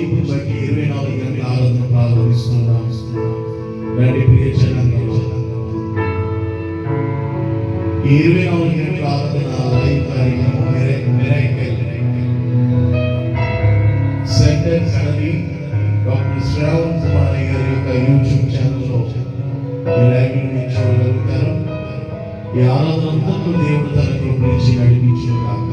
తీర్పుని బట్టి 24 గంటల ఆరాధన ప్రారంభిస్తున్నాం. రండి ప్రియ జనాంగం, ఈ 24 గంటల ఆరాధన లైవ్ కార్యక్రమం మిరాకిల్ సెంటర్ కడలి డాక్టర్ శ్రావణ్ కుమార్ గారి యొక్క యూట్యూబ్ ఛానల్లో ఈ లైవ్ మీరు చూడగలుగుతారు. ఈ ఆరాధన అంతా దేవుడు తన కృప నుంచి నడిపించును గాక.